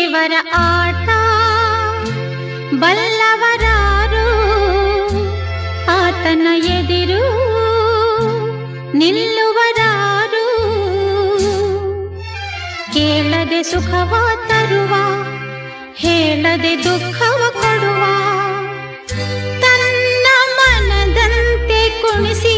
ದೇವರ ಆಟ ಬಲ್ಲವರಾರು, ಆತನ ಎದಿರು ನಿಲ್ಲುವರಾರು. ಕೇಳದೆ ಸುಖವ ತರುವ, ಹೇಳದೆ ದುಃಖವ ಕೊಡುವ, ತನ್ನ ಮನದಂತೆ ಕುಣಿಸಿ